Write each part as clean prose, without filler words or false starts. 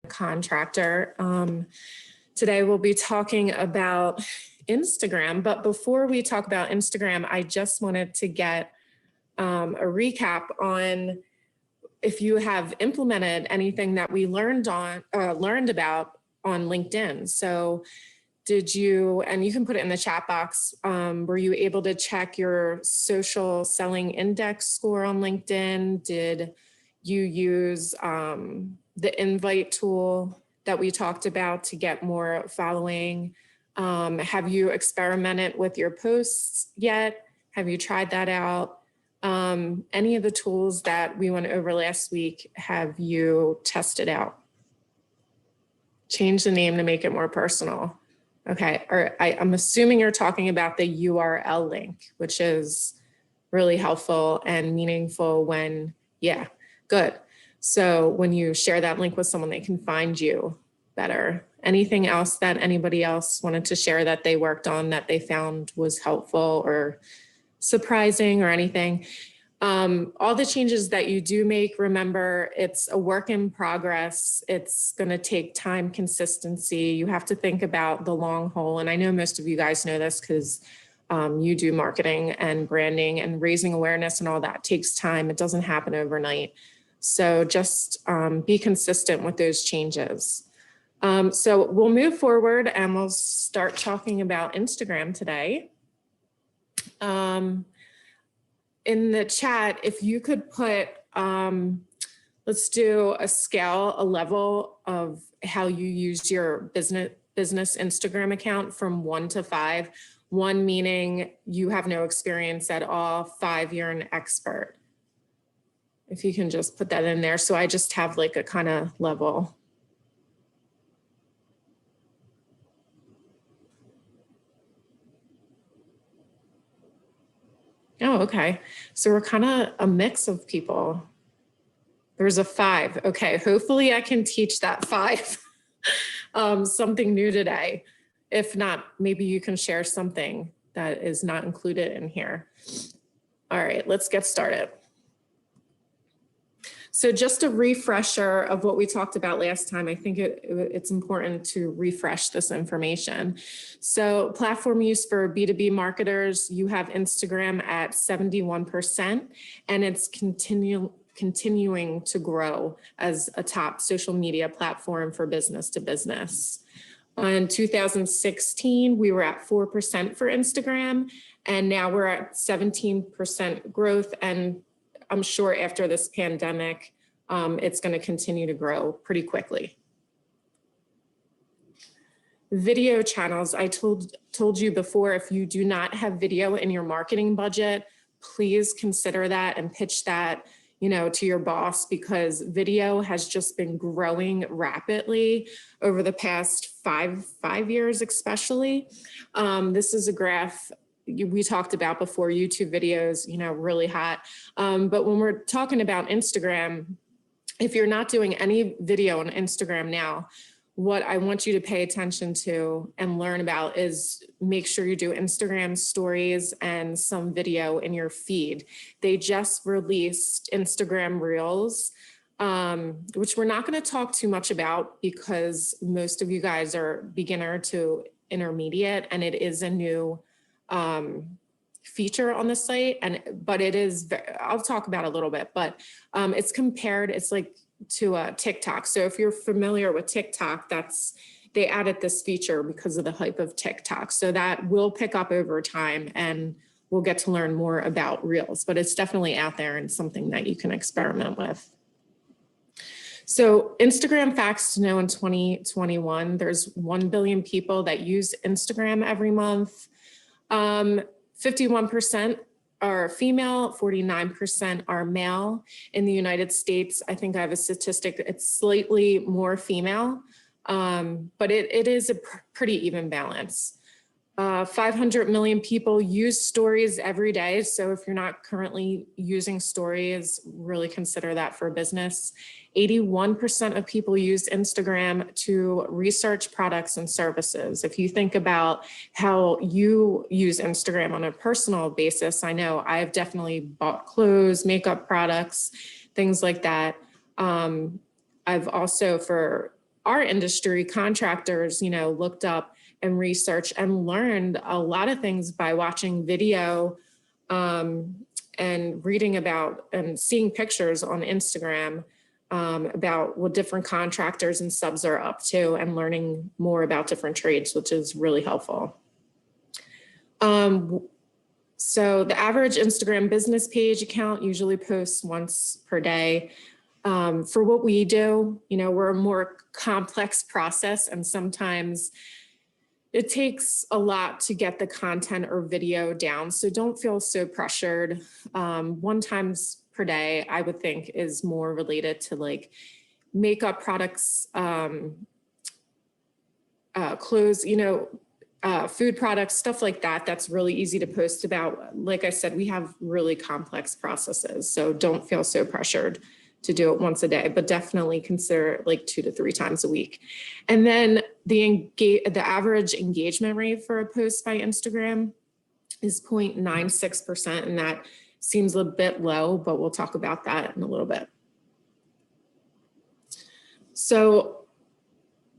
contractor. Today we'll be talking about Instagram, but before we talk about Instagram, I just wanted to get a recap on if you have implemented anything that we learned about on LinkedIn. So did you, and you can put it in the chat box, were you able to check your social selling index score on LinkedIn? Did you use the invite tool that we talked about to get more following? Have you experimented with your posts yet? Have you tried that out? Any of the tools that we went over last week, have you tested out? Change the name to make it more personal. Okay, I'm assuming you're talking about the URL link, which is really helpful and meaningful when, yeah, good. So when you share that link with someone, they can find you better. Anything else that anybody else wanted to share that they worked on that they found was helpful or surprising or anything? All the changes that you do make, remember, it's a work in progress. It's going to take time, consistency. You have to think about the long haul. And I know most of you guys know this because you do marketing and branding, and raising awareness and all that takes time. It doesn't happen overnight. So just be consistent with those changes. So we'll move forward and we'll start talking about Instagram today. In the chat, if you could put, let's do a scale, a level of how you use your business Instagram account from 1 to 5. 1 meaning you have no experience at all, 5 you're an expert. If you can just put that in there. So I just have like a kind of level. Oh, okay. So we're kind of a mix of people. There's a 5. Okay, hopefully I can teach that 5 something new today. If not, maybe you can share something that is not included in here. All right, let's get started. So just a refresher of what we talked about last time. I think it's important to refresh this information. So platform use for B2B marketers, you have Instagram at 71%, and it's continuing to grow as a top social media platform for business to business. In 2016, we were at 4% for Instagram, and now we're at 17% growth. And I'm sure after this pandemic, it's going to continue to grow pretty quickly. Video channels, I told you before, if you do not have video in your marketing budget, please consider that and pitch that, to your boss, because video has just been growing rapidly over the past five years, especially. This is a graph we talked about before, YouTube videos, really hot. But when we're talking about Instagram, if you're not doing any video on Instagram now, what I want you to pay attention to and learn about is make sure you do Instagram stories and some video in your feed. They just released Instagram Reels, which we're not going to talk too much about because most of you guys are beginner to intermediate, and it is a new feature on the site, but it is, I'll talk about it a little bit, but it's like to TikTok. So if you're familiar with TikTok, they added this feature because of the hype of TikTok. So that will pick up over time, and we'll get to learn more about Reels, but it's definitely out there and something that you can experiment with. So Instagram facts to know in 2021, there's 1 billion people that use Instagram every month. 51% are female, 49% are male. In the United States, I think I have a statistic, it's slightly more female, but it is a pretty even balance. 500 million people use stories every day. So if you're not currently using stories, really consider that for business. 81% of people use Instagram to research products and services. If you think about how you use Instagram on a personal basis, I know I've definitely bought clothes, makeup products, things like that. I've also, for our industry, contractors, you know, looked up and researched and learned a lot of things by watching video and reading about and seeing pictures on Instagram about what different contractors and subs are up to and learning more about different trades, which is really helpful. So the average Instagram business page account usually posts once per day. For what we do, you know, we're a more complex process, and sometimes it takes a lot to get the content or video down. So don't feel so pressured. 1 time per day, I would think, is more related to like makeup products, clothes, you know, food products, stuff like that. That's really easy to post about. Like I said, we have really complex processes, so don't feel so pressured to do it once a day, but definitely consider like 2 to 3 times a week. And then the average engagement rate for a post by Instagram is 0.96%, and that seems a bit low, but we'll talk about that in a little bit. So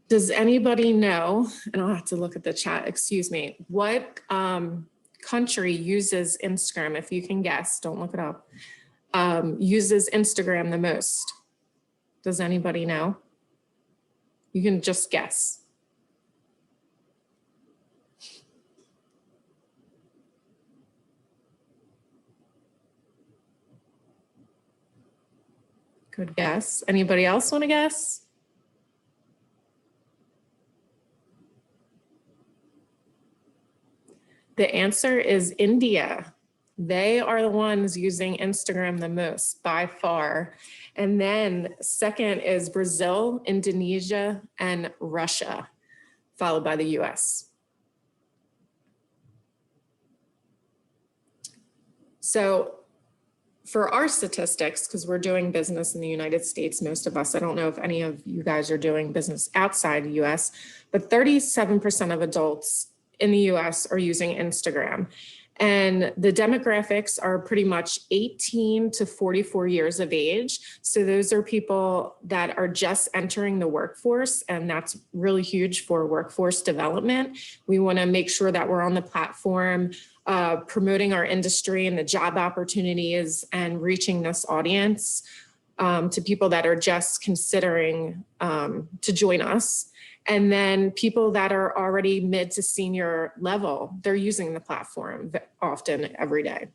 does anybody know, and I'll have to look at the chat, excuse me, what country uses Instagram? If you can guess, don't look it up. Uses Instagram the most? Does anybody know? You can just guess. Good guess. Anybody else want to guess? The answer is India. They are the ones using Instagram the most by far. And then second is Brazil, Indonesia, and Russia, followed by the US. So for our statistics, because we're doing business in the United States, most of us, I don't know if any of you guys are doing business outside the US, but 37% of adults in the US are using Instagram. And the demographics are pretty much 18 to 44 years of age. So those are people that are just entering the workforce, and that's really huge for workforce development. We want to make sure that we're on the platform, promoting our industry and the job opportunities and reaching this audience to people that are just considering to join us. And then people that are already mid to senior level, they're using the platform often every day.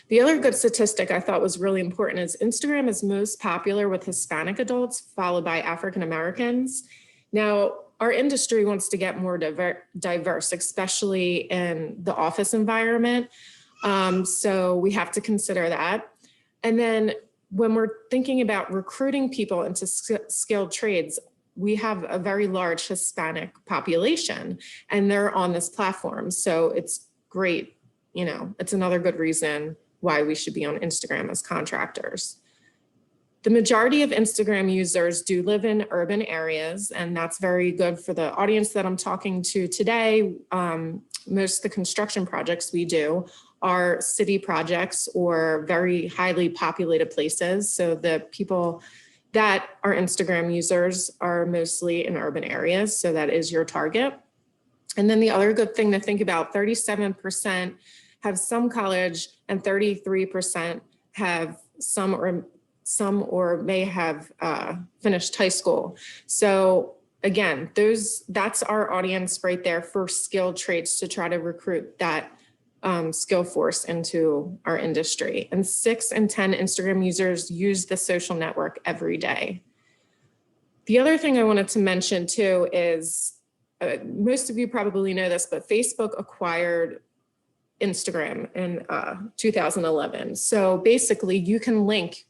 The other good statistic I thought was really important is Instagram is most popular with Hispanic adults, followed by African Americans. Now, our industry wants to get more diverse, especially in the office environment. So we have to consider that. And then when we're thinking about recruiting people into skilled trades, we have a very large Hispanic population, and they're on this platform. So it's great, you know, it's another good reason why we should be on Instagram as contractors. The majority of Instagram users do live in urban areas, and that's very good for the audience that I'm talking to today. Most of the construction projects we do are city projects or very highly populated places. So the people that are Instagram users are mostly in urban areas, so that is your target. And then the other good thing to think about, 37% have some college and 33% have some or may have finished high school. So again, that's our audience right there for skilled trades to try to recruit that skill force into our industry. And 6 in 10 Instagram users use the social network every day. The other thing I wanted to mention too is, most of you probably know this, but Facebook acquired Instagram in 2011. So basically you can link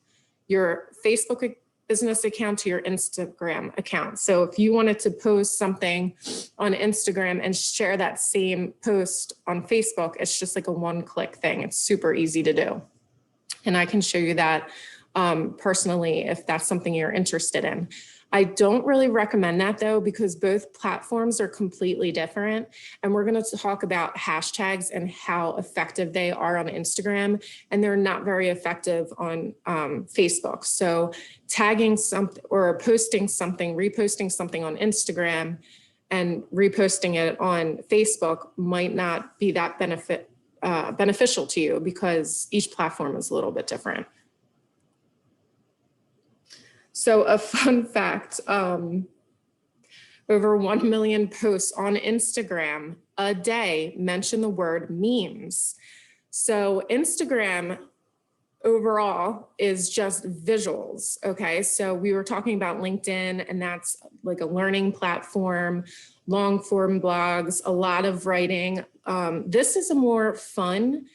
your Facebook business account to your Instagram account. So if you wanted to post something on Instagram and share that same post on Facebook, it's just like a one-click thing. It's super easy to do. And I can show you that personally if that's something you're interested in. I don't really recommend that though, because both platforms are completely different. And we're going to talk about hashtags and how effective they are on Instagram. And they're not very effective on Facebook. So tagging something or posting something, reposting something on Instagram and reposting it on Facebook might not be that beneficial to you, because each platform is a little bit different. So a fun fact, over 1 million posts on Instagram a day mention the word memes. So Instagram overall is just visuals, okay? So we were talking about LinkedIn, and that's like a learning platform, long form blogs, a lot of writing. This is a more fun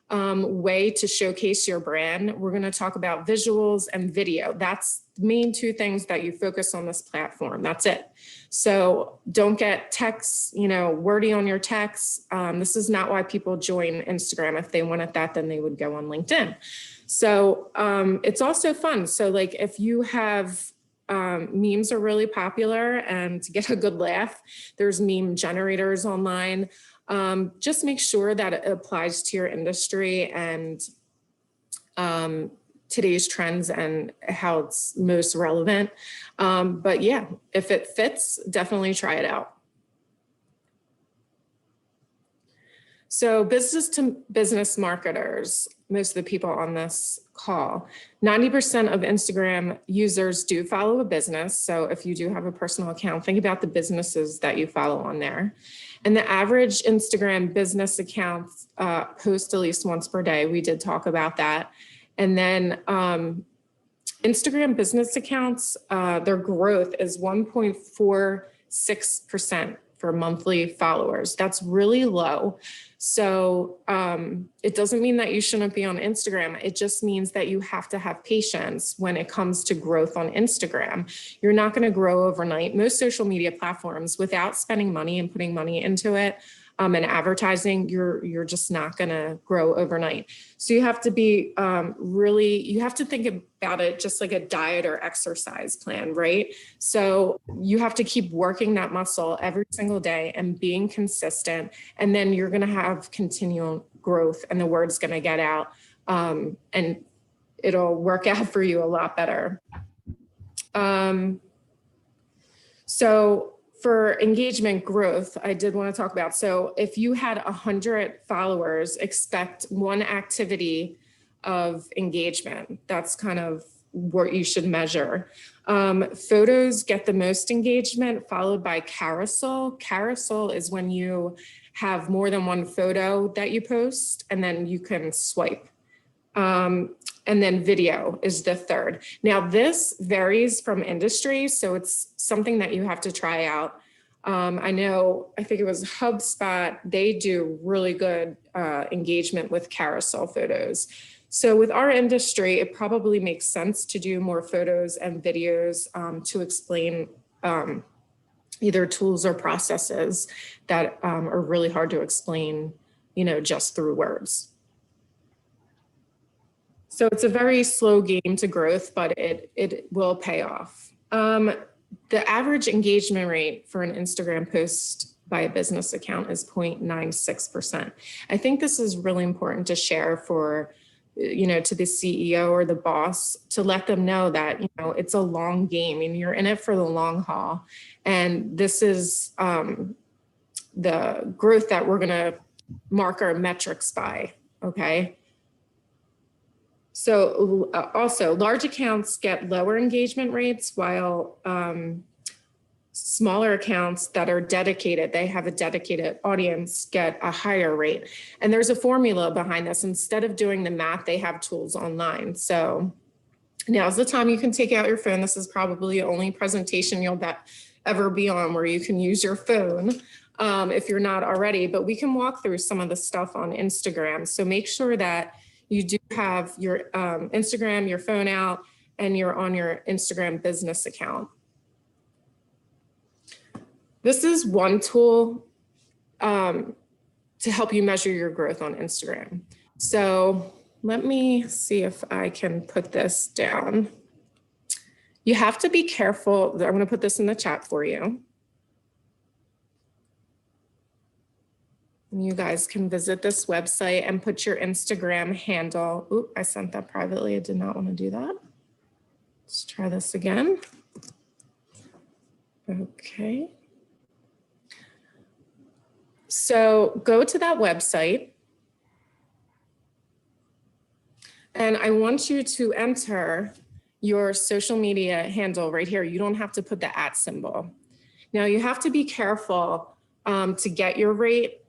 way to showcase your brand. We're going to talk about visuals and video. That's the main two things that you focus on this platform. That's it. So don't get texts, wordy on your texts. This is not why people join Instagram. If they wanted that, then they would go on LinkedIn. So it's also fun. So like if you have memes are really popular, and to get a good laugh, there's meme generators online. Just make sure that it applies to your industry and today's trends and how it's most relevant. But yeah, if it fits, definitely try it out. So business to business marketers, most of the people on this call, 90% of Instagram users do follow a business. So if you do have a personal account, think about the businesses that you follow on there. And the average Instagram business account post at least once per day. We did talk about that. And then Instagram business accounts, their growth is 1.46% for monthly followers. That's really low. So it doesn't mean that you shouldn't be on Instagram. It just means that you have to have patience when it comes to growth on Instagram. You're not going to grow overnight. Most social media platforms, without spending money and putting money into it, and advertising, you're just not going to grow overnight. So you have to be you have to think about it just like a diet or exercise plan, right? So you have to keep working that muscle every single day and being consistent, and then you're going to have continual growth, and the word's going to get out, and it'll work out for you a lot better. So for engagement growth, I did want to talk about, so if you had 100 followers, expect one activity of engagement. That's kind of what you should measure. Photos get the most engagement, followed by carousel. Carousel is when you have more than one photo that you post, and then you can swipe. And then video is the third. Now this varies from industry, so it's something that you have to try out. I think it was HubSpot, they do really good engagement with carousel photos. So with our industry, it probably makes sense to do more photos and videos to explain either tools or processes that are really hard to explain, just through words. So it's a very slow game to growth, but it will pay off. The average engagement rate for an Instagram post by a business account is 0.96%. I think this is really important to share for, to the CEO or the boss, to let them know that, it's a long game and you're in it for the long haul. And this is the growth that we're going to mark our metrics by, okay? So also large accounts get lower engagement rates, while smaller accounts that are dedicated, they have a dedicated audience, get a higher rate. And there's a formula behind this. Instead of doing the math, they have tools online. So now's the time you can take out your phone. This is probably the only presentation you'll ever be on where you can use your phone if you're not already, but we can walk through some of the stuff on Instagram. So make sure that you do have your Instagram, your phone out, and you're on your Instagram business account. This is one tool to help you measure your growth on Instagram. So let me see if I can put this down. You have to be careful. I'm going to put this in the chat for you. You guys can visit this website and put your Instagram handle. Oop, I sent that privately. I did not want to do that. Let's try this again. Okay. So go to that website. And I want you to enter your social media handle right here. You don't have to put the @ symbol. Now you have to be careful to get your rate.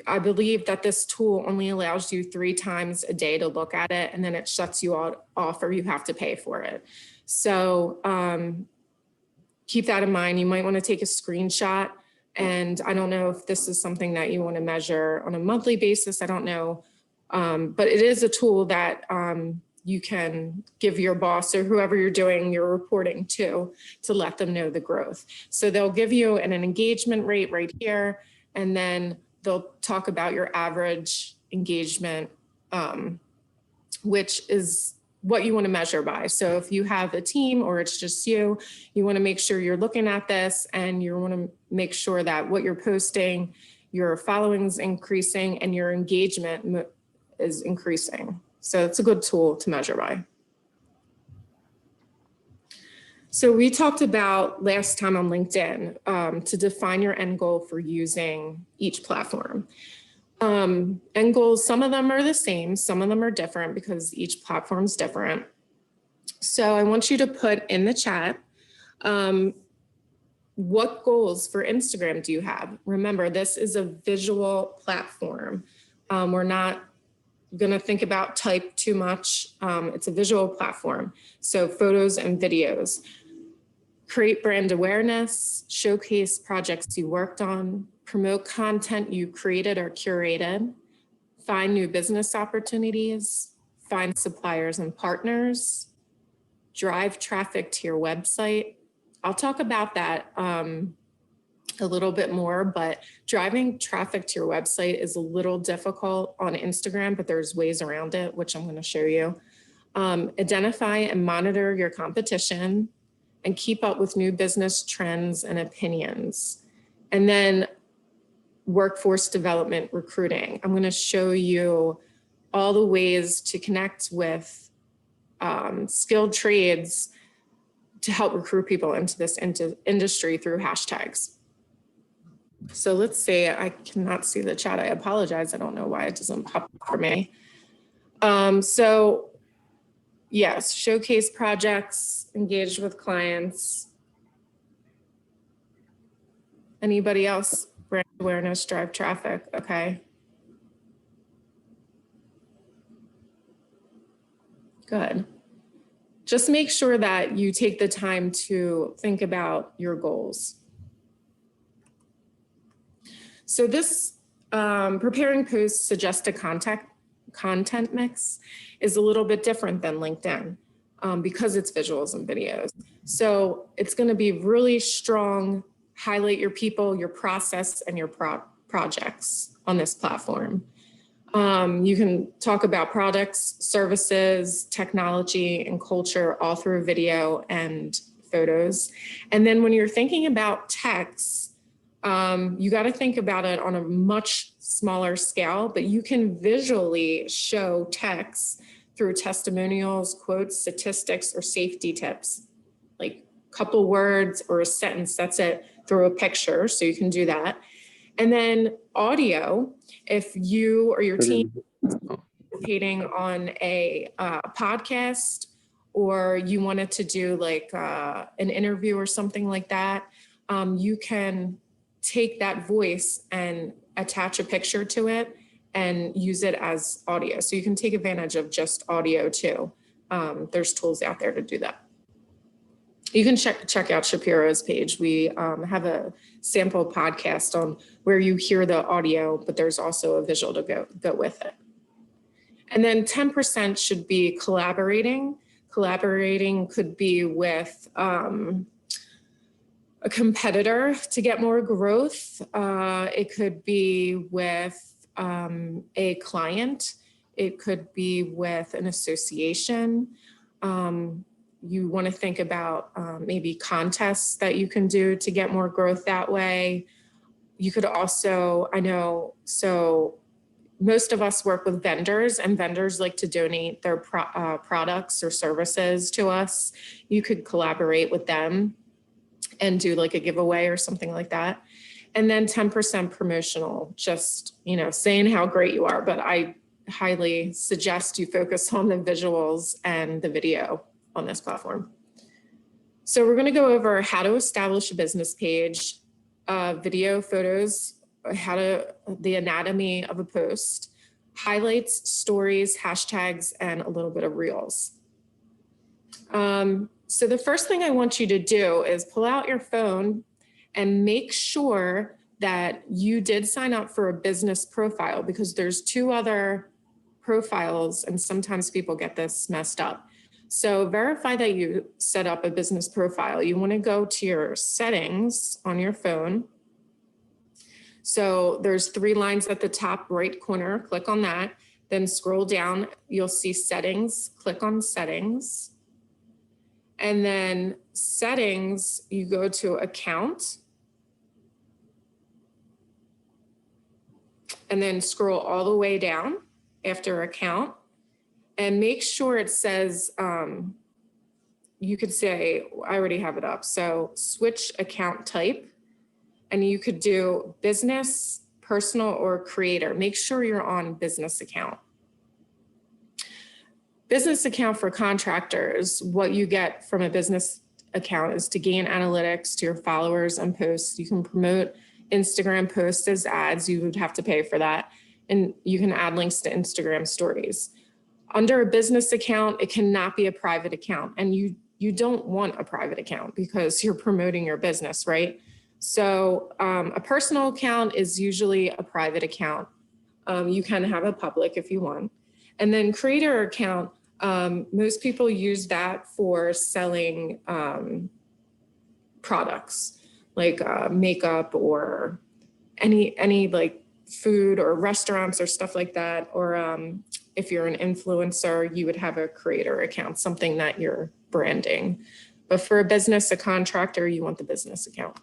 I believe that this tool only allows you 3 times a day to look at it, and then it shuts you off or you have to pay for it. So keep that in mind. You might want to take a screenshot. And I don't know if this is something that you want to measure on a monthly basis. I don't know. But it is a tool that you can give your boss or whoever you're doing your reporting to let them know the growth. So they'll give you an engagement rate right here, and then they'll talk about your average engagement, which is what you want to measure by. So if you have a team or it's just you want to make sure you're looking at this, and you want to make sure that what you're posting, your following's increasing and your engagement is increasing. So it's a good tool to measure by. So we talked about last time on LinkedIn to define your end goal for using each platform. End goals, some of them are the same, some of them are different because each platform is different. So I want you to put in the chat, what goals for Instagram do you have? Remember, this is a visual platform. We're not going to think about type too much. It's a visual platform. So photos and videos. Create brand awareness, showcase projects you worked on, promote content you created or curated, find new business opportunities, find suppliers and partners, drive traffic to your website. I'll talk about that a little bit more, but driving traffic to your website is a little difficult on Instagram, but there's ways around it, which I'm going to show you. Identify and monitor your competition and keep up with new business trends and opinions. And then workforce development recruiting. I'm going to show you all the ways to connect with skilled trades to help recruit people into this industry through hashtags. So let's say I cannot see the chat. I apologize. I don't know why it doesn't pop up for me. So yes, showcase projects, engage with clients. Anybody else? Brand awareness, drive traffic. Okay. Good. Just make sure that you take the time to think about your goals. So this preparing posts suggested content mix is a little bit different than LinkedIn because it's visuals and videos. So it's going to be really strong, highlight your people, your process, and your projects on this platform. You can talk about products, services, technology, and culture all through video and photos. And then when you're thinking about text, you got to think about it on a much smaller scale, but you can visually show text through testimonials, quotes, statistics, or safety tips, like a couple words or a sentence, that's it, through a picture. So you can do that. And then audio, if you or your team is participating on a podcast, or you wanted to do like an interview or something like that, you can take that voice and attach a picture to it and use it as audio. So you can take advantage of just audio too. There's tools out there to do that. You can check out Shapiro's page. We have a sample podcast on where you hear the audio, but there's also a visual to go with it. And then 10% should be collaborating. Collaborating could be with a competitor to get more growth. It could be with a client. It could be with an association. you want to think about maybe contests that you can do to get more growth that way. You could also, I know, so most of us work with vendors, and vendors like to donate their products or services to us. You could collaborate with them and do like a giveaway or something like that. And then 10% promotional, just, saying how great you are. But I highly suggest you focus on the visuals and the video on this platform. So we're going to go over how to establish a business page, video, photos, the anatomy of a post, highlights, stories, hashtags, and a little bit of reels. So the first thing I want you to do is pull out your phone and make sure that you did sign up for a business profile, because there's 2 other profiles and sometimes people get this messed up. So verify that you set up a business profile. You want to go to your settings on your phone. So there's 3 lines at the top right corner, click on that, then scroll down, you'll see settings, click on settings. And then settings, you go to account, and then scroll all the way down after account, and make sure it says, you could say, I already have it up. So switch account type, and you could do business, personal, or creator. Make sure you're on business account. Business account for contractors, what you get from a business account is to gain analytics to your followers and posts. You can promote Instagram posts as ads. You would have to pay for that. And you can add links to Instagram stories. Under a business account, it cannot be a private account. And you don't want a private account because you're promoting your business, right? So a personal account is usually a private account. You can have a public if you want. And then creator account, most people use that for selling products like makeup or any like food or restaurants or stuff like that. Or if you're an influencer, you would have a creator account, something that you're branding. But for a business, a contractor, you want the business account.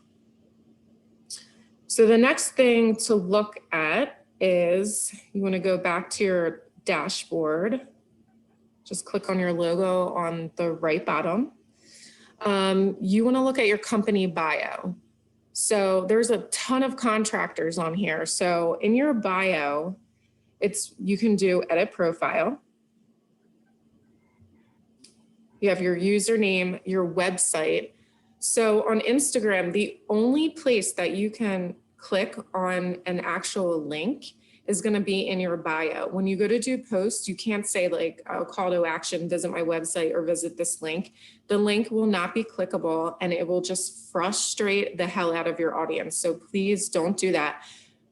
So the next thing to look at is you want to go back to your dashboard. Just click on your logo on the right bottom. You want to look at your company bio. So there's a ton of contractors on here. So in your bio, you can do edit profile. You have your username, your website. So on Instagram, the only place that you can click on an actual link is going to be in your bio. When you go to do posts, you can't say like a call to action, visit my website or visit this link. The link will not be clickable and it will just frustrate the hell out of your audience. So please don't do that.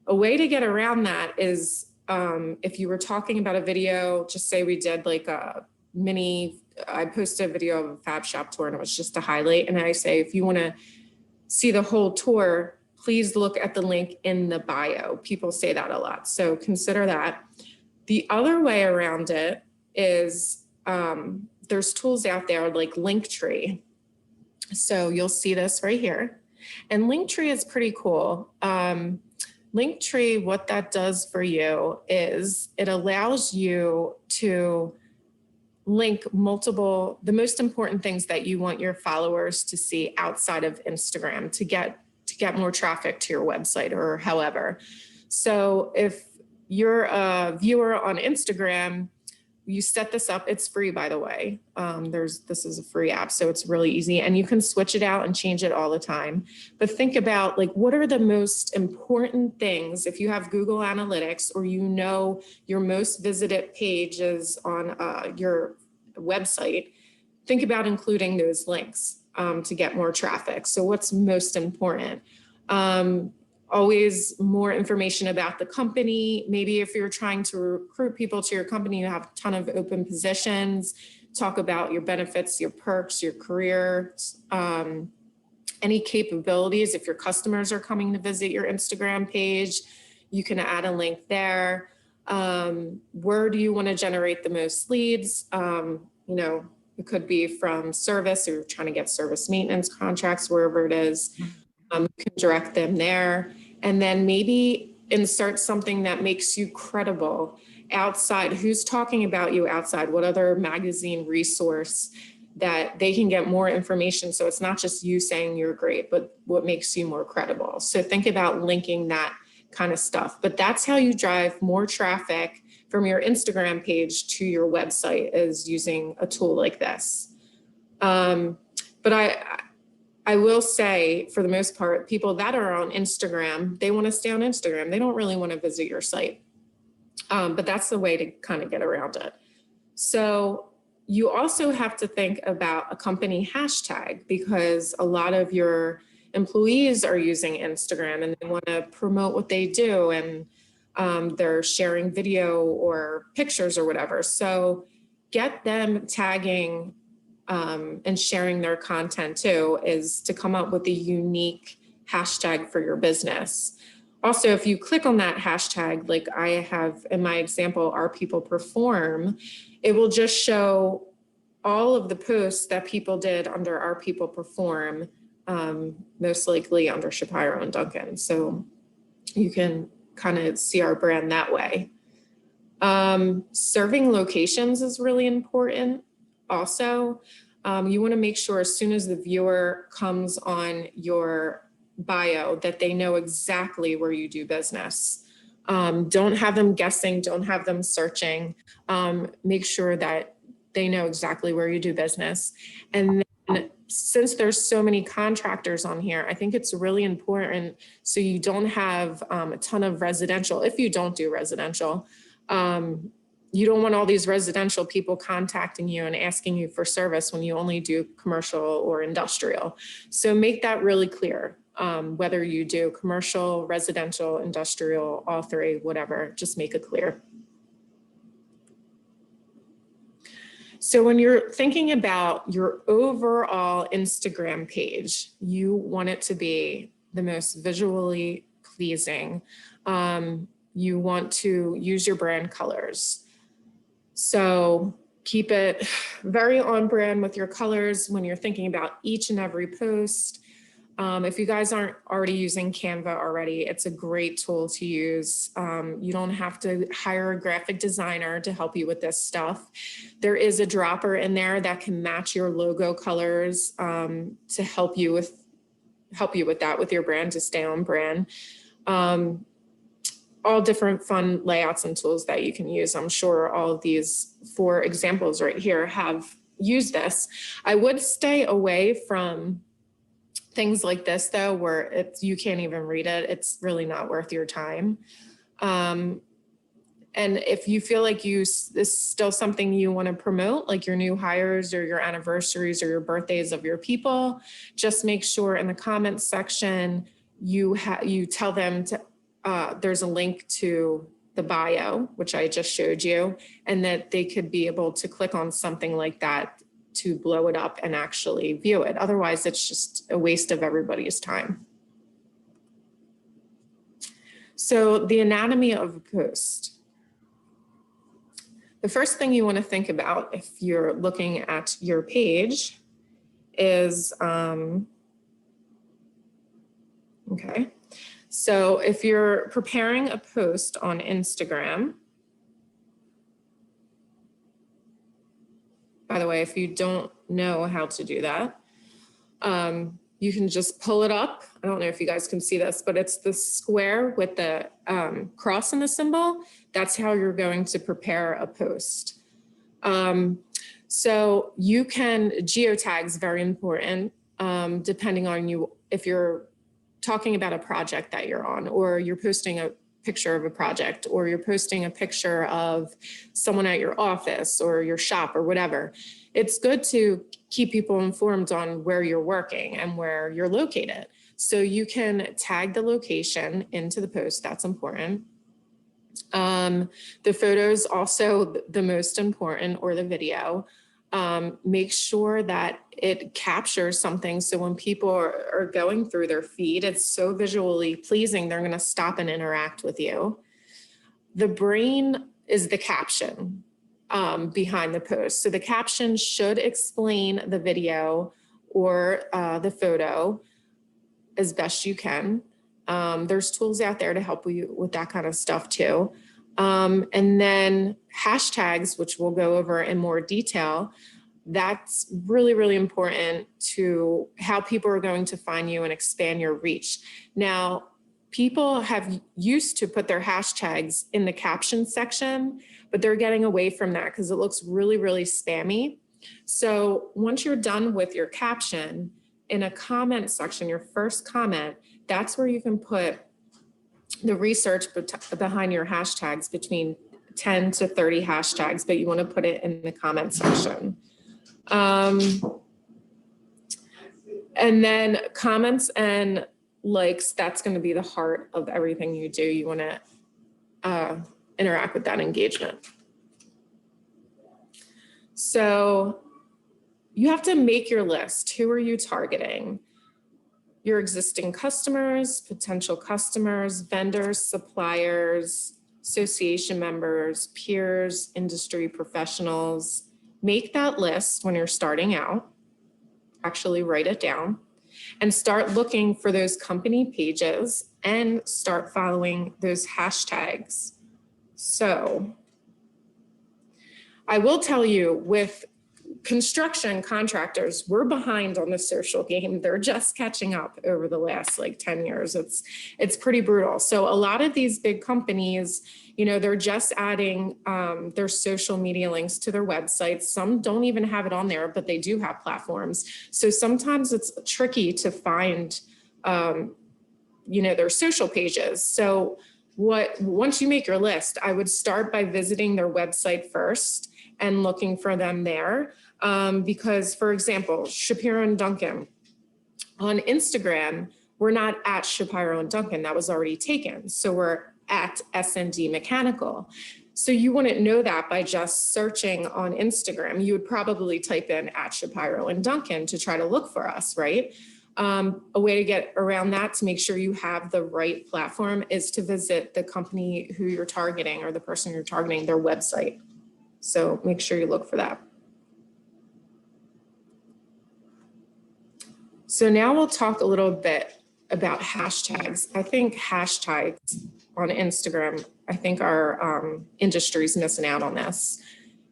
A way to get around that is if you were talking about a video, just say we did like a I posted a video of a Fab Shop tour and it was just a highlight. And I say, if you want to see the whole tour, please look at the link in the bio. People say that a lot, so consider that. The other way around it is there's tools out there like Linktree. So you'll see this right here. And Linktree is pretty cool. Linktree, what that does for you is it allows you to link the most important things that you want your followers to see outside of Instagram to get more traffic to your website or however. So if you're a viewer on Instagram, you set this up. It's free, by the way. This is a free app, so it's really easy and you can switch it out and change it all the time. But think about like, what are the most important things if you have Google Analytics or your most visited pages on your website, think about including those links to get more traffic. So what's most important? Always more information about the company. Maybe if you're trying to recruit people to your company, you have a ton of open positions, talk about your benefits, your perks, your career, any capabilities. If your customers are coming to visit your Instagram page, you can add a link there. Where do you want to generate the most leads? It could be from service, or you're trying to get service maintenance contracts, wherever it is. You can direct them there. And then maybe insert something that makes you credible outside. Who's talking about you outside? What other magazine resource that they can get more information? So it's not just you saying you're great, but what makes you more credible. So think about linking that kind of stuff. But that's how you drive more traffic from your Instagram page to your website, is using a tool like this. But I will say, for the most part, people that are on Instagram, they want to stay on Instagram. They don't really want to visit your site. But that's the way to kind of get around it. So you also have to think about a company hashtag, because a lot of your employees are using Instagram and they want to promote what they do, and they're sharing video or pictures or whatever. So get them tagging and sharing their content too, is to come up with a unique hashtag for your business. Also, if you click on that hashtag, like I have in my example, Our People Perform, it will just show all of the posts that people did under Our People Perform, most likely under Shapiro and Duncan. So you can kind of see our brand that way. Serving locations is really important. Also, you want to make sure as soon as the viewer comes on your bio that they know exactly where you do business. Don't have them guessing, don't have them searching. Make sure that they know exactly where you do business. And then, since there's so many contractors on here, I think it's really important so you don't have a ton of residential. If you don't do residential, you don't want all these residential people contacting you and asking you for service when you only do commercial or industrial. So make that really clear, whether you do commercial, residential, industrial, all three, whatever, just make it clear. So when you're thinking about your overall Instagram page, you want it to be the most visually pleasing. You want to use your brand colors. So keep it very on brand with your colors when you're thinking about each and every post. If you guys aren't already using Canva already, it's a great tool to use. You don't have to hire a graphic designer to help you with this stuff. There is a dropper in there that can match your logo colors to help you with that with your brand, to stay on brand. All different fun layouts and tools that you can use. I'm sure all of these 4 examples right here have used this. I would stay away from things like this though, where you can't even read it. It's really not worth your time. And if you feel like this is still something you want to promote, like your new hires or your anniversaries or your birthdays of your people, just make sure in the comments section you tell them to there's a link to the bio, which I just showed you, and that they could be able to click on something like that to blow it up and actually view it. Otherwise, it's just a waste of everybody's time. So the anatomy of a post. The first thing you want to think about if you're looking at your page is, okay. So if you're preparing a post on Instagram, by the way, if you don't know how to do that, you can just pull it up. I don't know if you guys can see this, but it's the square with the cross in the symbol. That's how you're going to prepare a post. So you can, geotags, very important, depending on if you're talking about a project that you're on, or you're posting a picture of a project, or you're posting a picture of someone at your office or your shop or whatever. It's good to keep people informed on where you're working and where you're located. So you can tag the location into the post. That's important. The photos also the most important, or the video. Make sure that it captures something. So when people are going through their feed, it's so visually pleasing, they're going to stop and interact with you. The brain is the caption. behind the post. So the caption should explain the video or the photo as best you can. There's tools out there to help you with that kind of stuff too. And then hashtags, which we'll go over in more detail, that's really, really important to how people are going to find you and expand your reach. Now, people have used to put their hashtags in the caption section, but they're getting away from that because it looks really, really spammy. So once you're done with your caption, in a comment section, your first comment, that's where you can put the research behind your hashtags, between 10 to 30 hashtags, but you want to put it in the comment section. And then comments and likes, that's going to be the heart of everything you do. You want to interact with that engagement. So you have to make your list. Who are you targeting? Your existing customers, potential customers, vendors, suppliers, association members, peers, industry professionals. Make that list when you're starting out. Actually write it down and start looking for those company pages and start following those hashtags. So I will tell you, with construction contractors, we're behind on the social game. They're just catching up over the last like 10 years. It's pretty brutal. So a lot of these big companies, you know, they're just adding their social media links to their websites. Some don't even have it on there, but they do have platforms. So sometimes it's tricky to find, you know, their social pages. So once you make your list, I would start by visiting their website first and looking for them there. Because, for example, Shapiro and Duncan, on Instagram, we're not at Shapiro and Duncan, that was already taken. So we're at S&D Mechanical. So you wouldn't know that by just searching on Instagram. You would probably type in at Shapiro and Duncan to try to look for us, right? A way to get around that, to make sure you have the right platform, is to visit the company who you're targeting or the person you're targeting, their website. So make sure you look for that. So now we'll talk a little bit about hashtags. I think hashtags on Instagram, I think our industry's missing out on this.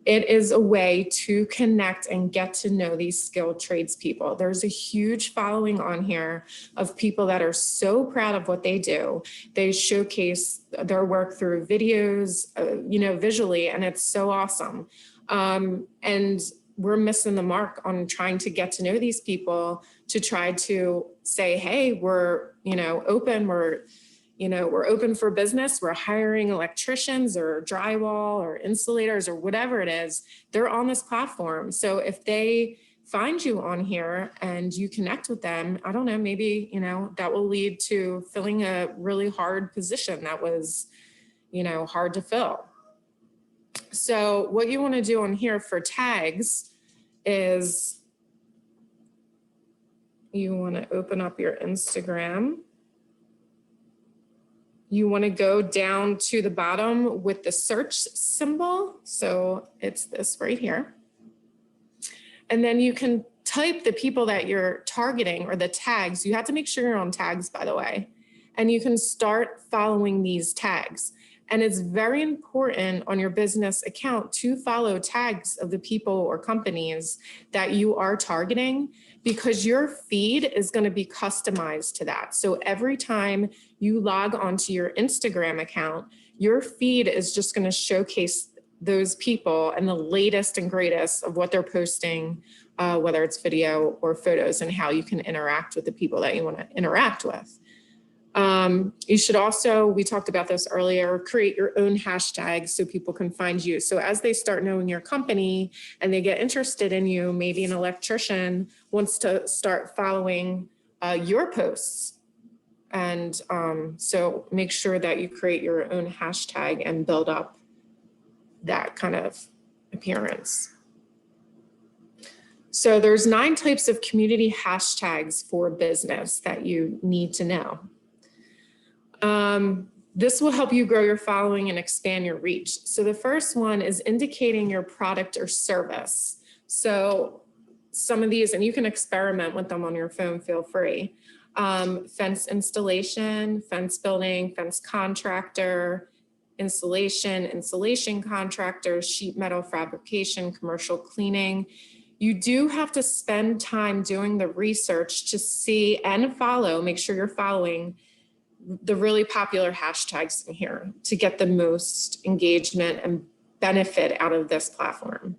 It is a way to connect and get to know these skilled tradespeople. There's a huge following on here of people that are so proud of what they do. They showcase their work through videos, you know, visually, and it's so awesome. And we're missing the mark on trying to get to know these people, to try to say, hey, we're, you know, open, we're open for business. We're hiring electricians or drywall or insulators or whatever it is. They're on this platform. So if they find you on here and you connect with them, I don't know, maybe, you know, that will lead to filling a really hard position that was, you know, hard to fill. So what you want to do on here for tags is you want to open up your Instagram. You want to go down to the bottom with the search symbol. So it's this right here. And then you can type the people that you're targeting or the tags. You have to make sure you're on tags, by the way. And you can start following these tags. And it's very important on your business account to follow tags of the people or companies that you are targeting, because your feed is going to be customized to that. So every time you log onto your Instagram account, your feed is just going to showcase those people and the latest and greatest of what they're posting, whether it's video or photos, and how you can interact with the people that you want to interact with. You should also, we talked about this earlier, create your own hashtags so people can find you. So as they start knowing your company and they get interested in you, maybe an electrician wants to start following your posts. And so make sure that you create your own hashtag and build up that kind of appearance. So there's 9 types of community hashtags for business that you need to know. This will help you grow your following and expand your reach. So the first one is indicating your product or service. So some of these, and you can experiment with them on your phone, feel free. Fence installation, fence building, fence contractor, insulation contractor, sheet metal fabrication, commercial cleaning. You do have to spend time doing the research to see and follow, make sure you're following the really popular hashtags in here to get the most engagement and benefit out of this platform.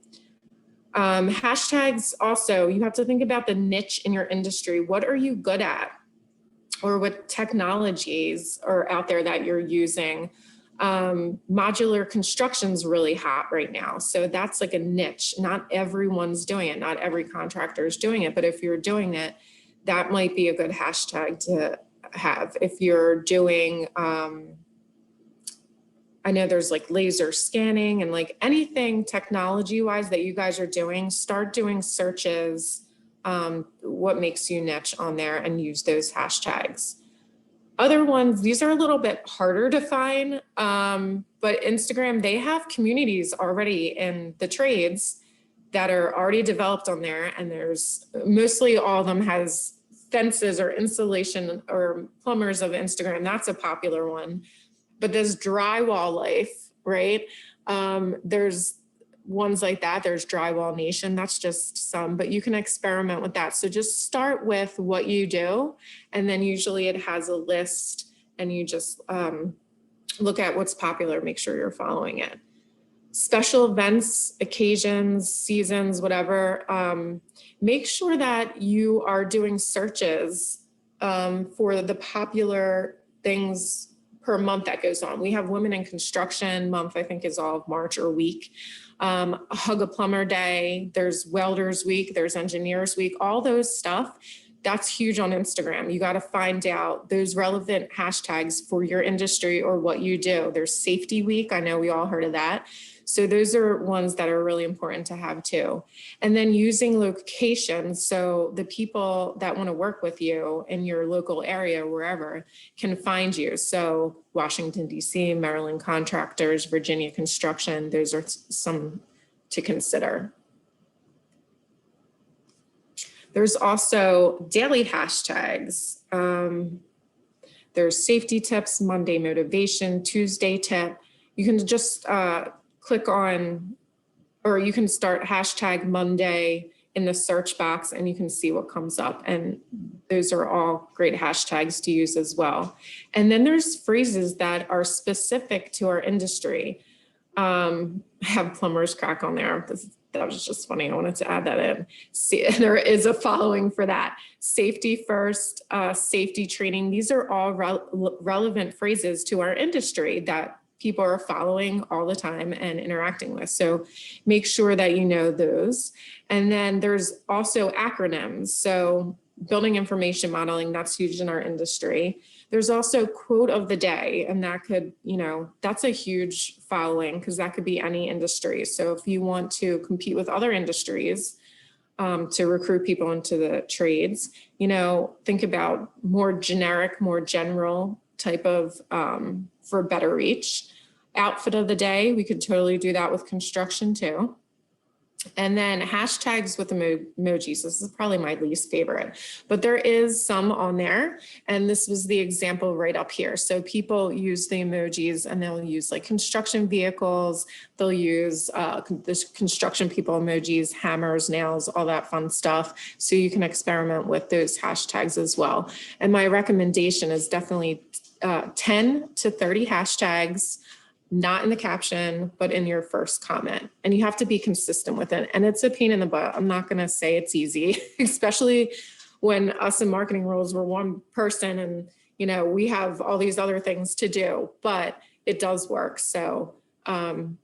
Hashtags also, you have to think about the niche in your industry. What are you good at? Or what technologies are out there that you're using? Modular construction's really hot right now. So that's like a niche. Not everyone's doing it. Not every contractor is doing it. But if you're doing it, that might be a good hashtag to have. If you're doing, I know there's like laser scanning and like anything technology wise that you guys are doing, start doing searches, what makes you niche on there, and use those hashtags. Other ones, these are a little bit harder to find, but Instagram, they have communities already in the trades that are already developed on there. And there's mostly all of them has fences or insulation or plumbers of Instagram. That's a popular one. But there's drywall life, right? There's ones like that. There's Drywall Nation. That's just some, but you can experiment with that. So just start with what you do. And then usually it has a list and you just look at what's popular, make sure you're following it. Special events, occasions, seasons, whatever. Make sure that you are doing searches for the popular things per month that goes on. We have Women in Construction Month, I think is all of March or week. Hug a Plumber Day, there's Welders Week, there's Engineers Week, all those stuff. That's huge on Instagram. You got to find out those relevant hashtags for your industry or what you do. There's Safety Week. I know we all heard of that. So those are ones that are really important to have too. And then using locations. So the people that want to work with you in your local area, wherever, can find you. So Washington, D.C., Maryland contractors, Virginia construction, those are some to consider. There's also daily hashtags. There's safety tips, Monday motivation, Tuesday tip. You can just click on, or you can start hashtag Monday in the search box and you can see what comes up. And those are all great hashtags to use as well. And then there's phrases that are specific to our industry. Have plumbers crack on there. That was just funny. I wanted to add that in. See, there is a following for that. Safety first, safety training. These are all relevant phrases to our industry that people are following all the time and interacting with. So make sure that you know those. And then there's also acronyms. So building information modeling, that's huge in our industry. There's also quote of the day, and that could, that's a huge following because that could be any industry. So if you want to compete with other industries to recruit people into the trades, think about more generic, more general type of for better reach. Outfit of the day, we could totally do that with construction too. And then hashtags with emojis. This is probably my least favorite, but there is some on there. And this was the example right up here. So people use the emojis and they'll use like construction vehicles. They'll use this construction people emojis, hammers, nails, all that fun stuff. So you can experiment with those hashtags as well. And my recommendation is definitely 10 to 30 hashtags, not in the caption, but in your first comment. And you have to be consistent with it. And it's a pain in the butt. I'm not gonna say it's easy, especially when us in marketing roles, we're one person and we have all these other things to do, but it does work. So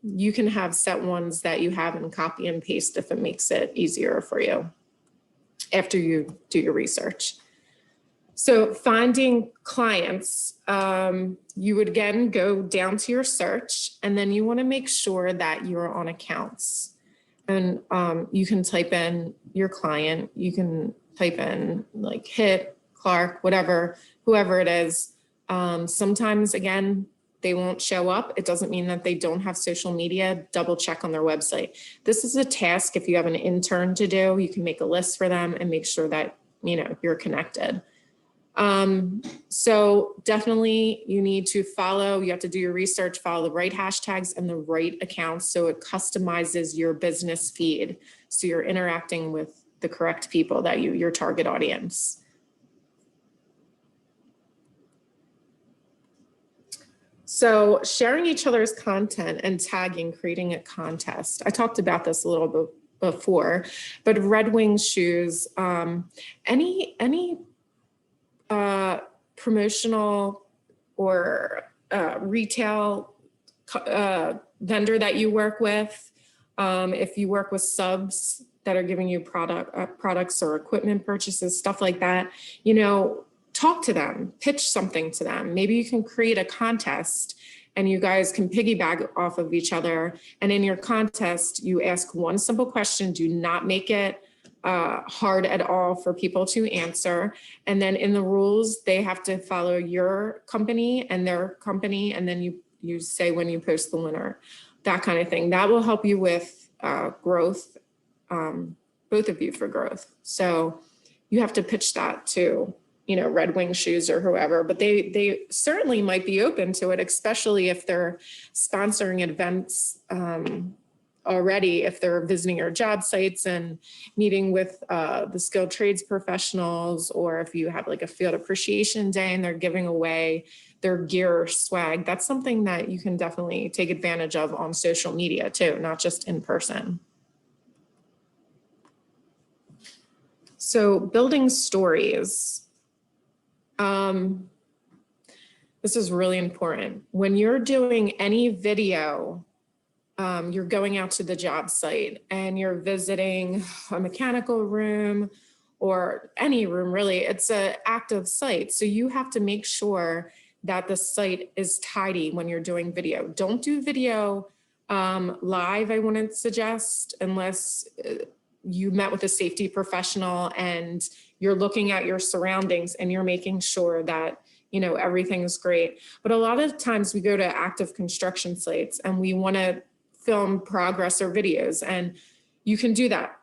you can have set ones that you have and copy and paste if it makes it easier for you after you do your research. So finding clients, you would again go down to your search and then you want to make sure that you're on accounts. And you can type in your client, you can type in like Hit, Clark, whatever, whoever it is. Sometimes again, they won't show up, it doesn't mean that they don't have social media. Double check on their website. This is a task if you have an intern to do. You can make a list for them and make sure that, you know, you're connected. So definitely you need to follow, you have to do your research, follow the right hashtags and the right accounts so it customizes your business feed. So you're interacting with the correct people that your target audience. So sharing each other's content and tagging, creating a contest. I talked about this a little bit before, but Red Wing shoes, any promotional or retail vendor that you work with, if you work with subs that are giving you products or equipment purchases, stuff like that, you know, talk to them, pitch something to them. Maybe you can create a contest and you guys can piggyback off of each other. And in your contest, you ask one simple question. Do not make it hard at all for people to answer. And then in the rules, they have to follow your company and their company. And then you say when you post the winner, that kind of thing. That will help you with growth, both of you for growth. So you have to pitch that to, you know, Red Wing Shoes or whoever, but they certainly might be open to it, especially if they're sponsoring events already, if they're visiting your job sites and meeting with the skilled trades professionals, or if you have like a field appreciation day and they're giving away their gear or swag, that's something that you can definitely take advantage of on social media too, not just in person. So building stories. This is really important. When you're doing any video, you're going out to the job site and you're visiting a mechanical room or any room really, it's an active site. So you have to make sure that the site is tidy when you're doing video. Don't do video live, I wouldn't suggest, unless you met with a safety professional and you're looking at your surroundings and you're making sure that, you know, everything's great. But a lot of times we go to active construction sites and we want to film progress or videos, and you can do that.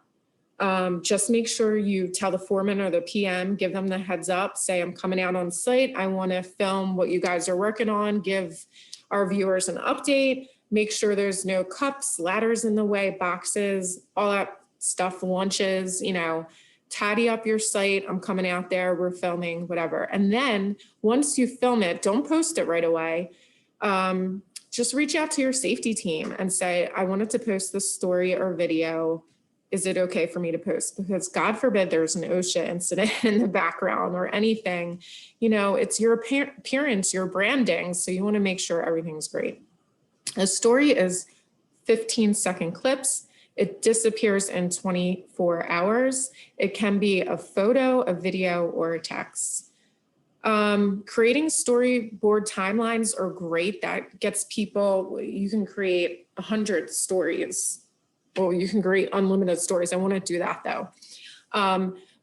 Just make sure you tell the foreman or the PM, give them the heads up, say, I'm coming out on site. I want to film what you guys are working on, give our viewers an update, make sure there's no cups, ladders in the way, boxes, all that stuff, lunches, you know, tidy up your site. I'm coming out there, we're filming, whatever. And then once you film it, don't post it right away. Just reach out to your safety team and say, I wanted to post this story or video. Is it okay for me to post? Because God forbid there's an OSHA incident in the background or anything, you know, it's your appearance, your branding. So you want to make sure everything's great. A story is 15-second clips. It disappears in 24 hours. It can be a photo, a video, or a text. Creating storyboard timelines are great. That gets people, you can create 100 stories. Well, you can create unlimited stories. I want to do that though.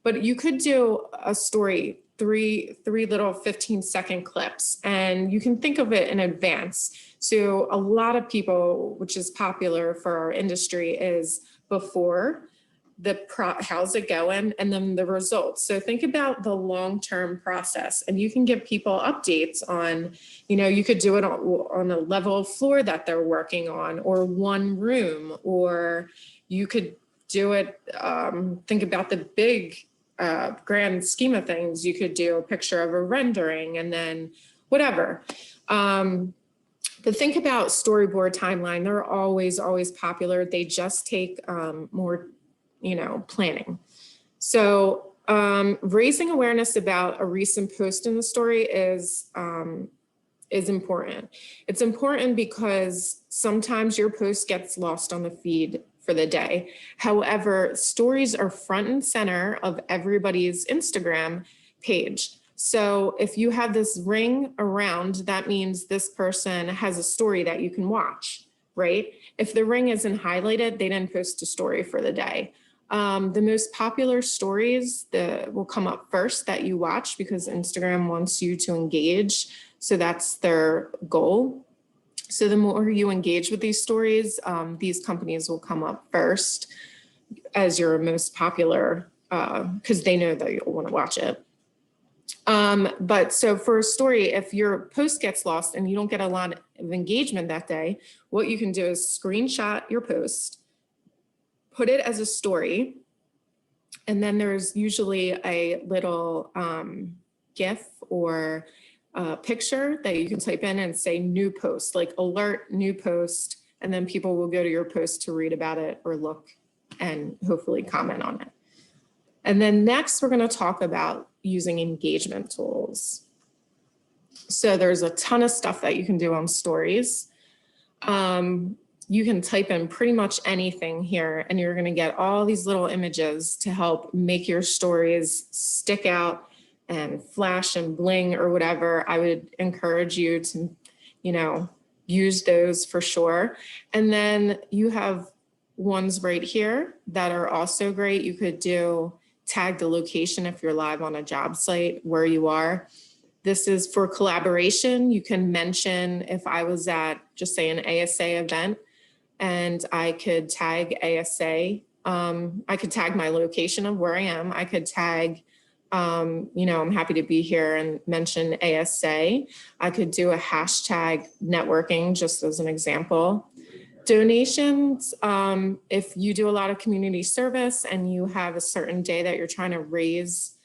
But you could do a story, three little 15-second clips, and you can think of it in advance. So a lot of people, which is popular for our industry, is before, how's it going, and then the results. So think about the long-term process, and you can give people updates on, you know, you could do it on a level of floor that they're working on, or one room, or you could do it, think about the big grand scheme of things. You could do a picture of a rendering and then whatever. But think about storyboard timeline. They're always popular. They just take more, you know, planning. So raising awareness about a recent post in the story is important. It's important because sometimes your post gets lost on the feed for the day. However, stories are front and center of everybody's Instagram page. So if you have this ring around, that means this person has a story that you can watch, right? If the ring isn't highlighted, they didn't post a story for the day. The most popular stories that will come up first that you watch because Instagram wants you to engage. So that's their goal. So the more you engage with these stories, these companies will come up first as your most popular because they know that you'll want to watch it. But so for a story, if your post gets lost and you don't get a lot of engagement that day, what you can do is screenshot your post, put it as a story, and then there's usually a little GIF or picture that you can type in and say new post, like alert new post, and then people will go to your post to read about it or look and hopefully comment on it. And then next, we're going to talk about using engagement tools. So there's a ton of stuff that you can do on stories. You can type in pretty much anything here, and you're going to get all these little images to help make your stories stick out and flash and bling or whatever. I would encourage you to, use those for sure. And then you have ones right here that are also great. You could do tag the location if you're live on a job site where you are. This is for collaboration. You can mention if I was at, just say, an ASA event and I could tag ASA. I could tag my location of where I am. I could tag, I'm happy to be here and mention ASA. I could do a hashtag networking just as an example. Donations, if you do a lot of community service and you have a certain day that you're trying to raise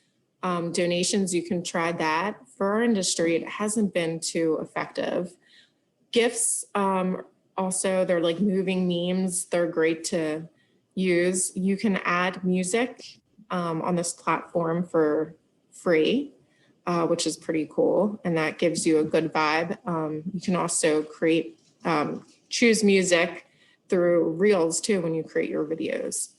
donations, you can try that. For our industry, it hasn't been too effective. GIFs, also, they're like moving memes. They're great to use. You can add music on this platform for free, which is pretty cool. And that gives you a good vibe. You can also create choose music through Reels too when you create your videos.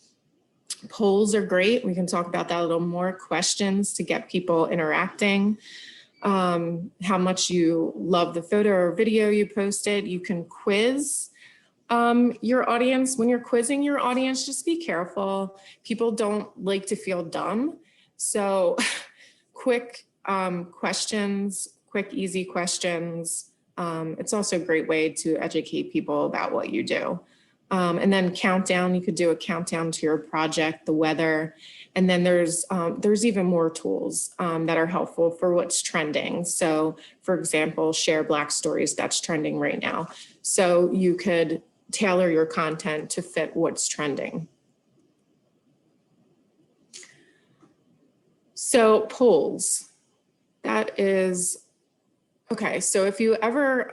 Polls are great. We can talk about that a little more. Questions to get people interacting. How much you love the photo or video you posted. You can quiz your audience. When you're quizzing your audience, just be careful. People don't like to feel dumb. So quick questions, quick, easy questions. It's also a great way to educate people about what you do. And then countdown, you could do a countdown to your project, the weather. And then there's even more tools that are helpful for what's trending. So for example, share Black stories, that's trending right now. So you could tailor your content to fit what's trending. So polls, that is, okay, so if you ever,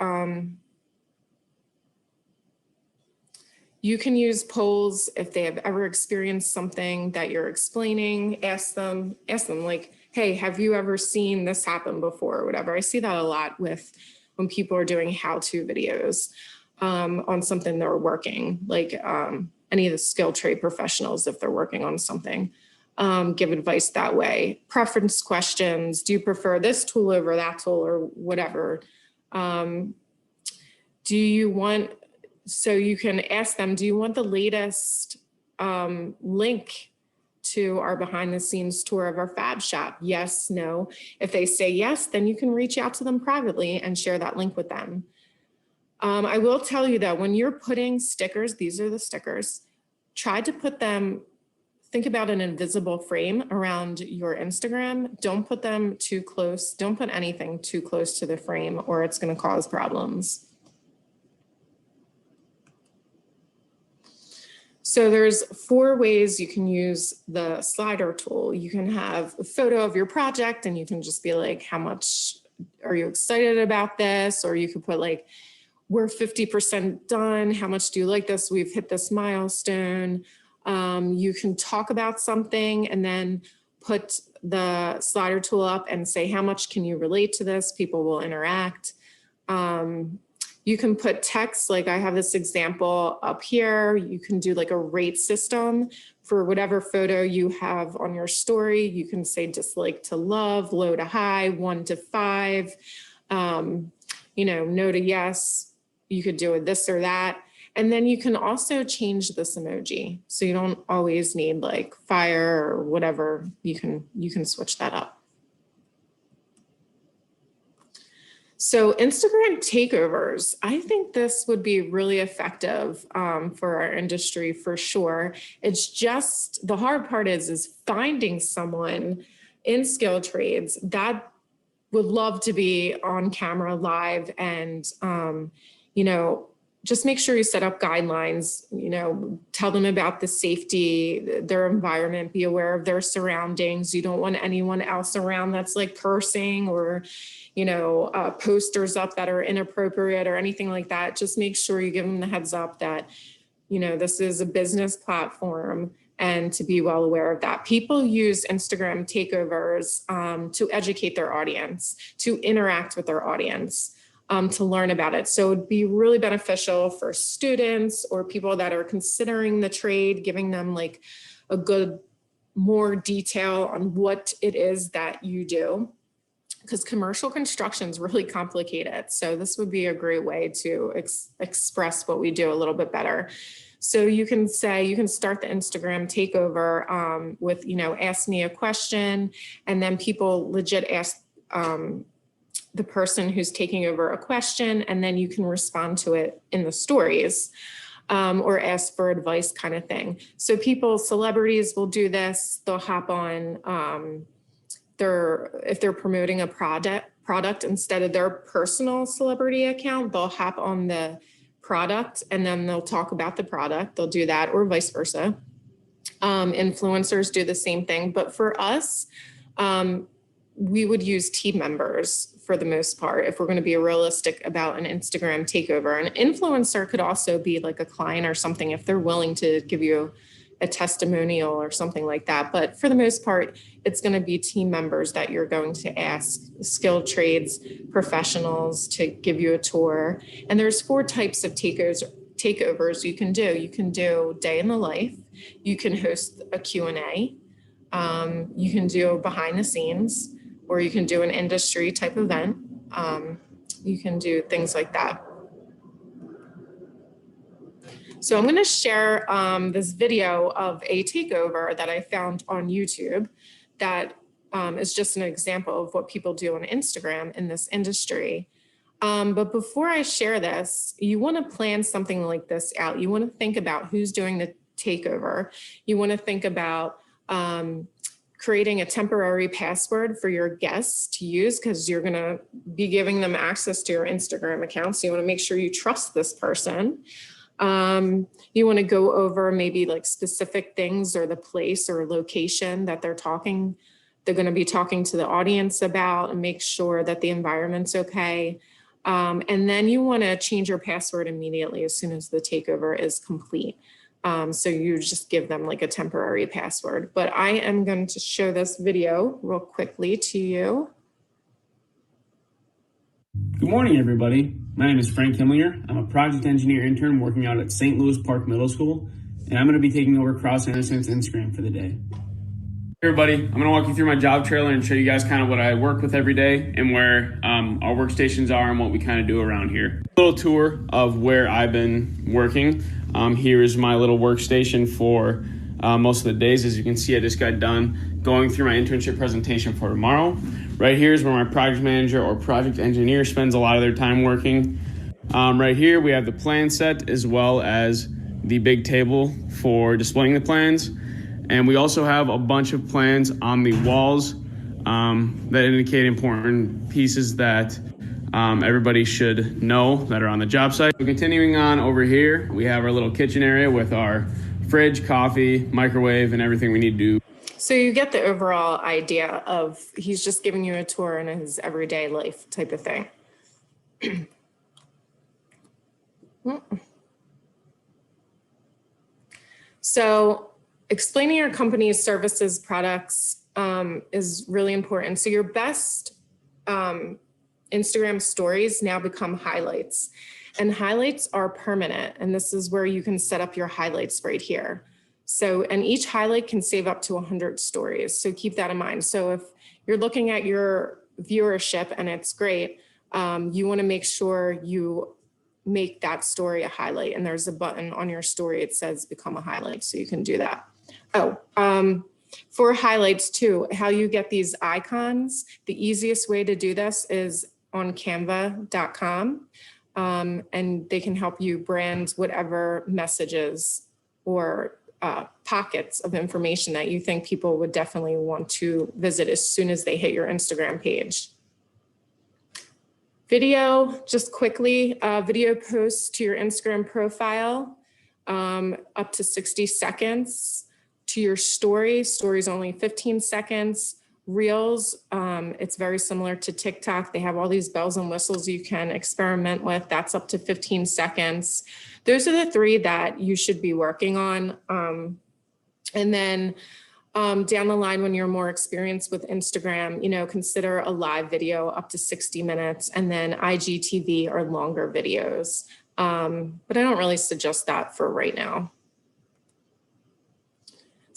you can use polls if they have ever experienced something that you're explaining, ask them like, hey, have you ever seen this happen before or whatever. I see that a lot with when people are doing how-to videos on something they're working, like any of the skilled trade professionals, if they're working on something. Give advice that way. Preference questions. Do you prefer this tool over that tool or whatever? Do you want, so you can ask them, do you want the latest link to our behind the scenes tour of our fab shop? Yes, no. If they say yes, then you can reach out to them privately and share that link with them. I will tell you that when you're putting stickers, these are the stickers, try to put them, think about an invisible frame around your Instagram. Don't put them too close. Don't put anything too close to the frame or it's going to cause problems. So there's 4 ways you can use the slider tool. You can have a photo of your project and you can just be like, how much are you excited about this? Or you could put like, we're 50% done. How much do you like this? We've hit this milestone. You can talk about something and then put the slider tool up and say, how much can you relate to this? People will interact. You can put text, like I have this example up here. You can do like a rate system for whatever photo you have on your story. You can say dislike to love, low to high, 1 to 5, no to yes. You could do a this or that. And then you can also change this emoji. So you don't always need like fire or whatever. You can switch that up. So Instagram takeovers, I think this would be really effective for our industry for sure. It's just, the hard part is finding someone in skilled trades that would love to be on camera live and, just make sure you set up guidelines, tell them about the safety, their environment, be aware of their surroundings. You don't want anyone else around that's like cursing or, posters up that are inappropriate or anything like that. Just make sure you give them the heads up that, this is a business platform and to be well aware of that. People use Instagram takeovers to educate their audience, to interact with their audience. To learn about it. So it'd be really beneficial for students or people that are considering the trade, giving them like a good, more detail on what it is that you do. Because commercial construction is really complicated. So this would be a great way to express what we do a little bit better. So you can start the Instagram takeover with, ask me a question, and then people legit ask the person who's taking over a question, and then you can respond to it in the stories or ask for advice kind of thing. So celebrities will do this. They'll hop on if they're promoting a product instead of their personal celebrity account, they'll hop on the product and then they'll talk about the product. They'll do that, or vice versa. Influencers do the same thing, but for us, we would use team members for the most part if we're going to be realistic about an Instagram takeover. An influencer could also be like a client or something if they're willing to give you a testimonial or something like that. But for the most part, it's going to be team members that you're going to ask, skilled trades professionals to give you a tour. And there's 4 types of takeovers you can do. You can do day in the life. You can host a Q&A. You can do behind the scenes, or you can do an industry type event. You can do things like that. So I'm going to share this video of a takeover that I found on YouTube that is just an example of what people do on Instagram in this industry. But before I share this, you want to plan something like this out. You want to think about who's doing the takeover. You want to think about creating a temporary password for your guests to use, because you're going to be giving them access to your Instagram account. So you want to make sure you trust this person. You want to go over maybe like specific things or the place or location that they're going to be talking to the audience about, and make sure that the environment's okay. And then you want to change your password immediately as soon as the takeover is complete. So you just give them like a temporary password. But I am going to show this video real quickly to you. Good morning, everybody. My name is Frank Himmlinger. I'm a project engineer intern working out at St. Louis Park Middle School, and I'm going to be taking over Cross Anderson's Instagram for the day. Hey everybody, I'm going to walk you through my job trailer and show you guys kind of what I work with every day and where our workstations are and what we kind of do around here. A little tour of where I've been working. Here is my little workstation for most of the days. As you can see, I just got done going through my internship presentation for tomorrow. Right here is where my project manager or project engineer spends a lot of their time working. Right here we have the plan set as well as the big table for displaying the plans. And we also have a bunch of plans on the walls that indicate important pieces that everybody should know that are on the job site. So continuing on over here, we have our little kitchen area with our fridge, coffee, microwave, and everything we need to do. So you get the overall idea of he's just giving you a tour in his everyday life type of thing. So explaining your company's services, products is really important. So your best Instagram stories now become highlights, and highlights are permanent. And this is where you can set up your highlights right here. So, and each highlight can save up to 100 stories. So keep that in mind. So if you're looking at your viewership and it's great, you want to make sure you make that story a highlight. And there's a button on your story. It says become a highlight. So you can do that. For highlights too, how you get these icons, the easiest way to do this is on canva.com. And they can help you brand whatever messages or pockets of information that you think people would definitely want to visit as soon as they hit your Instagram page. Video, just quickly, video posts to your Instagram profile, up to 60 seconds. To your stories only 15 seconds. Reels, it's very similar to TikTok. They have all these bells and whistles you can experiment with. That's up to 15 seconds. Those are the three that you should be working on. And then down the line, when you're more experienced with Instagram, consider a live video up to 60 minutes and then IGTV or longer videos. But I don't really suggest that for right now.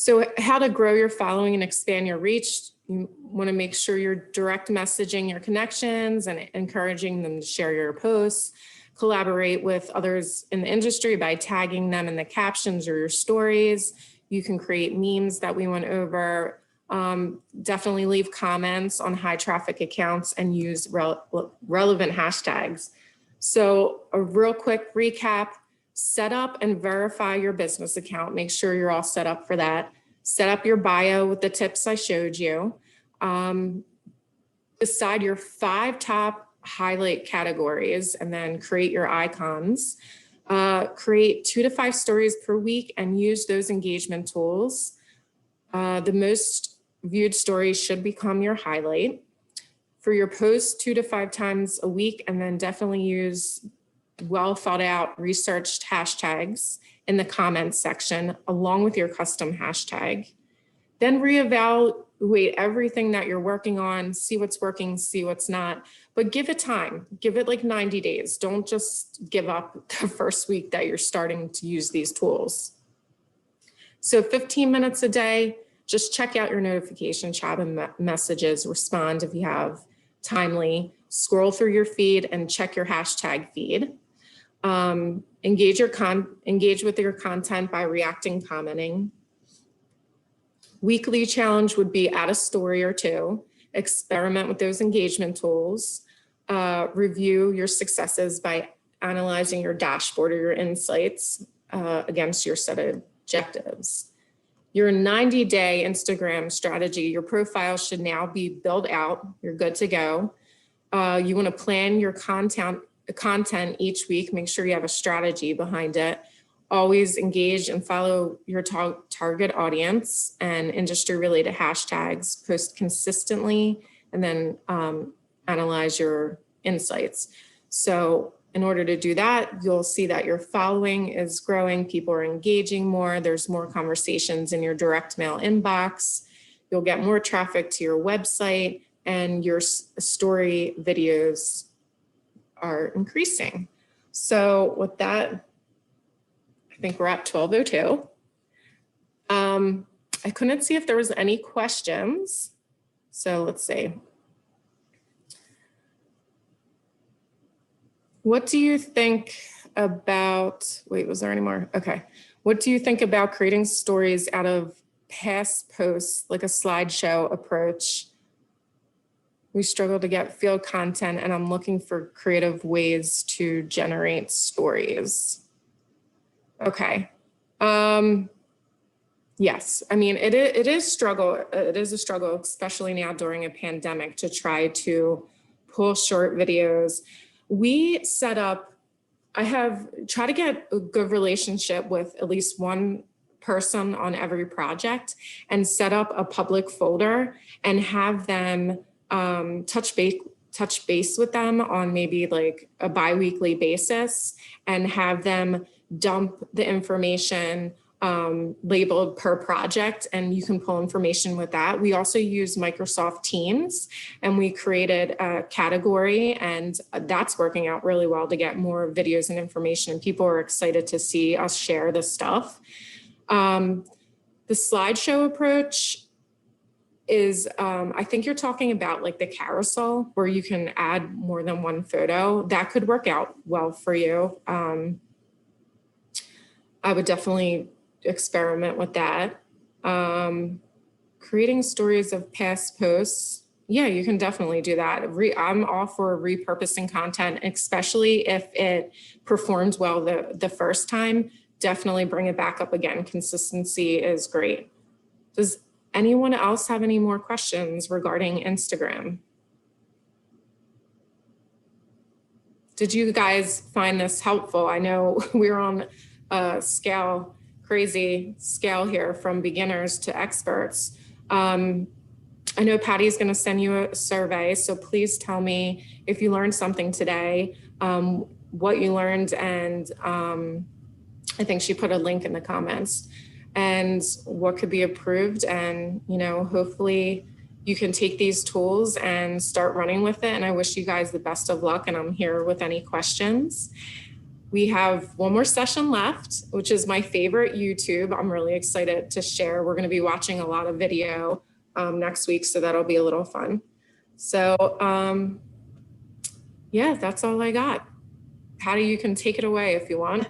So how to grow your following and expand your reach. You want to make sure you're direct messaging your connections and encouraging them to share your posts. Collaborate with others in the industry by tagging them in the captions or your stories. You can create memes that we went over. Definitely leave comments on high traffic accounts and use relevant hashtags. So a real quick recap. Set up and verify your business account. Make sure you're all set up for that. Set up your bio with the tips I showed you. Decide your 5 top highlight categories and then create your icons. Create 2 to 5 stories per week and use those engagement tools. The most viewed stories should become your highlight. For your posts, 2 to 5 times a week, and then definitely use well thought out researched hashtags in the comments section along with your custom hashtag. Then reevaluate everything that you're working on, see what's working, see what's not, but give it time. Give it like 90 days. Don't just give up the first week that you're starting to use these tools. So 15 minutes a day, just check out your notification chat and messages, respond if you have timely, scroll through your feed and check your hashtag feed. Engage with your content by reacting, commenting. Weekly challenge would be add a story or 2, experiment with those engagement tools, review your successes by analyzing your dashboard or your insights against your set of objectives. Your 90-day Instagram strategy, your profile should now be built out. You're good to go. You want to plan your content each week. Make sure you have a strategy behind it. Always engage and follow your target audience and industry-related hashtags. Post consistently and then analyze your insights. So in order to do that, you'll see that your following is growing. People are engaging more. There's more conversations in your direct mail inbox. You'll get more traffic to your website and your story videos are increasing. So with that, I think we're at 12:02. I couldn't see if there was any questions. So let's see. What do you think about, wait, was there any more? Okay. What do you think about creating stories out of past posts, like a slideshow approach? We struggle to get field content and I'm looking for creative ways to generate stories. Okay. Yes, I mean, it is a struggle, especially now during a pandemic, to try to pull short videos. We set up, try to get a good relationship with at least one person on every project and set up a public folder and have them touch base with them on maybe like a bi-weekly basis and have them dump the information labeled per project, and you can pull information with that. We also use Microsoft Teams, and we created a category, and that's working out really well to get more videos and information. People are excited to see us share this stuff. The slideshow approach, is I think you're talking about like the carousel where you can add more than one photo. That could work out well for you. I would definitely experiment with that. Creating stories of past posts. Yeah, you can definitely do that. I'm all for repurposing content, especially if it performed well the first time. Definitely bring it back up again. Consistency is great. Does anyone else have any more questions regarding Instagram? Did you guys find this helpful? I know we're on a crazy scale here from beginners to experts. I know Patty's going to send you a survey, so please tell me if you learned something today, what you learned, and I think she put a link in the comments, and what could be approved. And, you know, hopefully you can take these tools and start running with it. And I wish you guys the best of luck, and I'm here with any questions. We have one more session left, which is my favorite YouTube. I'm really excited to share. We're going to be watching a lot of video next week, so that'll be a little fun. So yeah, that's all I got. Patty, you can take it away if you want.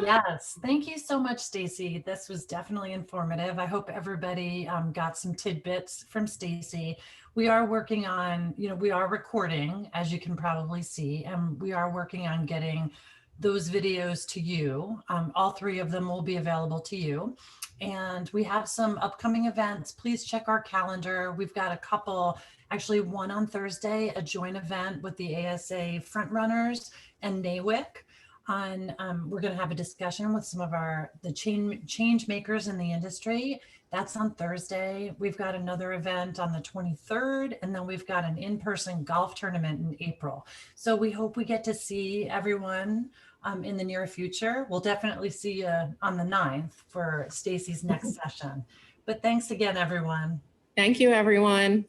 Yes, thank you so much, Stacy. This was definitely informative. I hope everybody got some tidbits from Stacy. We are working on, we are recording, as you can probably see, and we are working on getting those videos to you. All 3 of them will be available to you. And we have some upcoming events. Please check our calendar. We've got a couple, actually one on Thursday, a joint event with the ASA Frontrunners and NAWIC. We're going to have a discussion with some of the change makers in the industry. That's on Thursday. We've got another event on the 23rd, and then we've got an in-person golf tournament in April. So we hope we get to see everyone in the near future. We'll definitely see you on the 9th for Stacy's next session. But thanks again, everyone. Thank you, everyone.